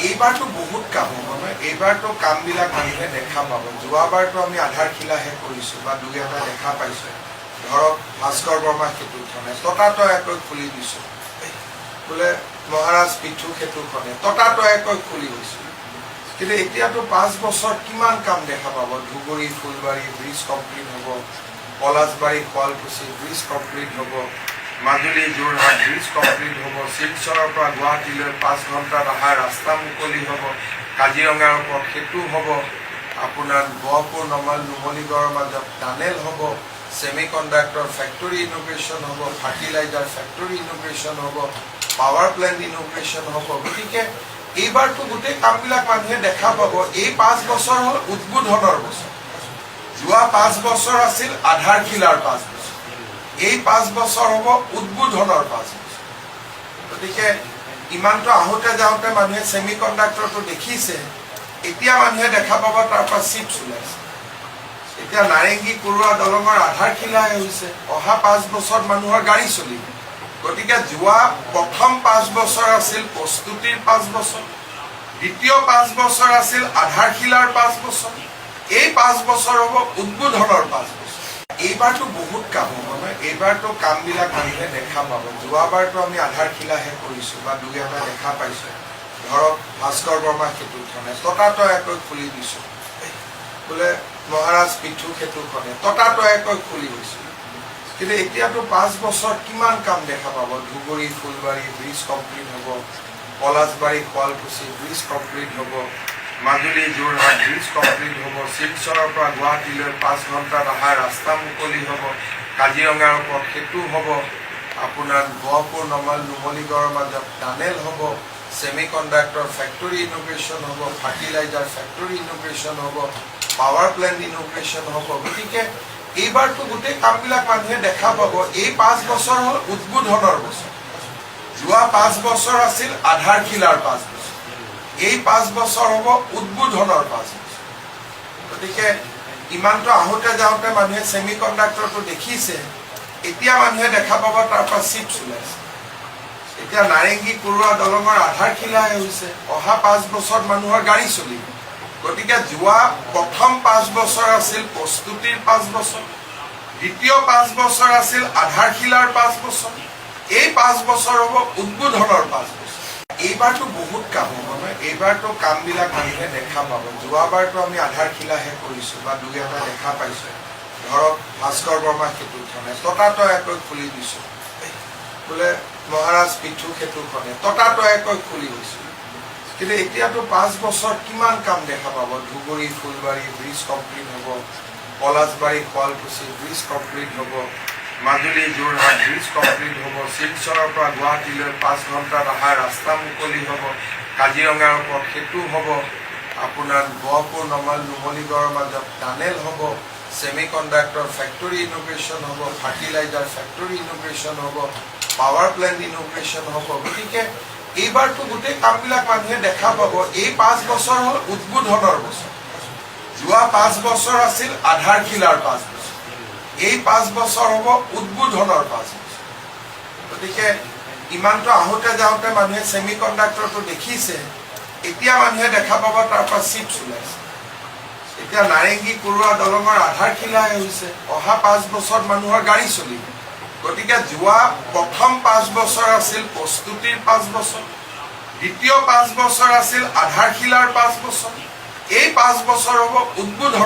এইবাৰটো বহুত কাম হ'ব এইবাৰটো কামবিলাক মানুহে দেখা পাব যোৱাবাৰটো আমি আধাৰশিলাহে কৰিছোঁ বা দুই এটা দেখা পাইছোঁ ধৰক ভাস্কৰ বৰ্মা সেতুখনে ততাতয়াকৈ খুলি দিছোঁ বোলে মহাৰাজ পিঠু সেতুখনে ততাতয়াকৈ খুলি গৈছিল কিন্তু এতিয়াতো 5 বছৰ কিমান কাম দেখা পাব ধুবুৰী ফুলবাৰী ব্ৰিজ কমপ্লিট হ'ব পলাশবাৰী শুৱালকুছি ব্ৰিজ কমপ্লিট হ'ব মাজুলী যোৰহাট ব্ৰিজ কমপ্লিট হ'ব শিলচৰৰ পৰা গুৱাহাটীলৈ 5 ঘণ্টাত অহা ৰাস্তা মুকলি হ'ব কাজিৰঙাৰ ওপৰত সেতু হ'ব আপোনাৰ গহপুৰ নমাল নুমলীগড়ৰ মাজত টানেল হ'ব সেমিকণ্ডাক্টৰ ফেক্টৰী ইনোভেশ্যন হ'ব ফাৰ্টিলাইজাৰ ফেক্টৰী ইনোভেশ্যন হ'ব পাৱাৰ প্লেণ্ট ইনোভেশ্যন হ'ব গতিকে এইবাৰটো গোটেই কামবিলাক মানুহে দেখা পাব এই 5 বছৰ হ'ল উদ্বোধনৰ বছৰ যোৱা 5 বছৰ আছিল আধাৰশিলাৰ 5 বছৰ এই 5 বছৰ হ'ব উদ্বোধনৰ 5 বছৰ গতিকে ইমানটো আহোঁতে যাওঁতে মানুহে সেমিকণ্ডাক্টৰটো দেখিছে এতিয়া মানুহে দেখা পাব তাৰ পৰা চিপছ ওলাইছে এতিয়া নাৰেংগী কুৰুৱা দলঙৰ আধাৰশিলাই হৈছে অহা 5 বছৰ মানুহৰ গাড়ী চলিব গতিকে যোৱা প্ৰথম 5 বছৰ আছিল প্ৰস্তুতিৰ 5 বছৰ দ্বিতীয় 5 বছৰ আছিল আধাৰশিলাৰ 5 বছৰ এই 5 বছৰ হ'ব উদ্বোধনৰ 5 বছৰ এইবাৰটো বহুত কাম হ'ব এইবাৰটো কামবিলাক মানুহে দেখা পাব যোৱাবাৰটো আমি আধাৰশিলাহে কৰিছোঁ বা দুই এটা দেখা পাইছোঁ ধৰক ভাস্কৰ বৰ্মা সেতুখনে ততাতয়াকৈ খুলি দিছোঁ বোলে মহাৰাজ পিঠু সেতুখনে ততাতয়াকৈ খুলি গৈছিল কিন্তু এতিয়াতো 5 বছৰ কিমান কাম দেখা পাব ধুবুৰী ফুলবাৰী ব্ৰিজ কমপ্লিট হ'ব পলাশবাৰী শুৱালকুছি ব্ৰিজ কমপ্লিট হ'ব মাজুলী যোৰহাট ব্ৰিজ কমপ্লিট হ'ব শিলচৰৰ পৰা গুৱাহাটীলৈ 5 ঘণ্টাত অহা ৰাস্তা মুকলি হ'ব কাজিৰঙাৰ ওপৰত সেতু হ'ব আপোনাৰ গহপুৰ নমাল নুমলীগড়ৰ মাজত টানেল হ'ব সেমিকণ্ডাক্টৰ ফেক্টৰী ইনোভেশ্যন হ'ব ফাৰ্টিলাইজাৰ ফেক্টৰী ইনোভেশ্যন হ'ব পাৱাৰ প্লেণ্ট ইনোভেশ্যন হ'ব গতিকে এইবাৰটো গোটেই কামবিলাক মানুহে দেখা পাব এই 5 বছৰ হ'ল উদ্বোধনৰ বছৰ যোৱা 5 বছৰ আছিল আধাৰশিলাৰ 5 বছৰ এই 5 বছৰ হ'ব উদ্বোধনৰ 5 বছৰ গতিকে ইমানটো আহোঁতে যাওঁতে মানুহে সেমিকণ্ডাক্টৰটো দেখিছে এতিয়া মানুহে দেখা পাব তাৰ পৰা চিপছ ওলাইছে এতিয়া নাৰেংগী কুৰুৱা দলঙৰ আধাৰশিলাই হৈছে অহা 5 বছৰ মানুহৰ গাড়ী চলিব গতিকে যোৱা প্ৰথম 5 বছৰ আছিল প্ৰস্তুতিৰ 5 বছৰ দ্বিতীয় 5 বছৰ আছিল আধাৰশিলাৰ 5 বছৰ এই 5 বছৰ হ'ব উদ্বোধনৰ 5 বছৰ এইবাৰটো বহুত কাম হ'ব এইবাৰটো কামবিলাক মানুহে দেখা পাব যোৱাবাৰটো আমি আধাৰশিলাহে কৰিছোঁ বা দুই এটা দেখা পাইছোঁ ধৰক ভাস্কৰ বৰ্মা সেতুখনে ততাতয়াকৈ খুলি দিছোঁ বোলে মহাৰাজ পিঠু সেতুখনে ততাতয়াকৈ খুলি গৈছিল কিন্তু এতিয়াতো 5 বছৰ কিমান কাম দেখা পাব ধুবুৰী ফুলবাৰী ব্ৰিজ কমপ্লিট হ'ব পলাশবাৰী শুৱালকুছি ব্ৰিজ কমপ্লিট হ'ব মাজুলী যোৰহাট ব্ৰিজ কমপ্লিট হ'ব শিলচৰৰ পৰা গুৱাহাটীলৈ 5 ঘণ্টাত অহা ৰাস্তা মুকলি হ'ব কাজিৰঙাৰ ওপৰত সেতু হ'ব আপোনাৰ গহপুৰ নমাল নুমলীগড়ৰ মাজত টানেল হ'ব সেমিকণ্ডাক্টৰ ফেক্টৰী ইনোভেশ্যন হ'ব ফাৰ্টিলাইজাৰ ফেক্টৰী ইনোভেশ্যন হ'ব পাৱাৰ প্লেণ্ট ইনোভেশ্যন হ'ব গতিকে এইবাৰটো গোটেই কামবিলাক মানুহে দেখা পাব এই 5 বছৰ হ'ল উদ্বোধনৰ বছৰ যোৱা 5 বছৰ আছিল আধাৰশিলাৰ 5 বছৰ এই 5 বছৰ হ'ব উদ্বোধনৰ 5 বছৰ গতিকে ইমানটো আহোঁতে যাওঁতে মানুহে সেমিকণ্ডাক্টৰটো দেখিছে এতিয়া মানুহে দেখা পাব তাৰ পৰা চিপছ ওলাইছে এতিয়া নাৰেংগী কুৰুৱা দলঙৰ আধাৰশিলাই হৈছে অহা 5 বছৰ মানুহৰ গাড়ী চলিব গতিকে যোৱা প্ৰথম 5 বছৰ আছিল প্ৰস্তুতিৰ 5 বছৰ দ্বিতীয় 5 বছৰ আছিল আধাৰশিলাৰ 5 বছৰ এই 5 বছৰ হ'ব উদ্বোধনৰ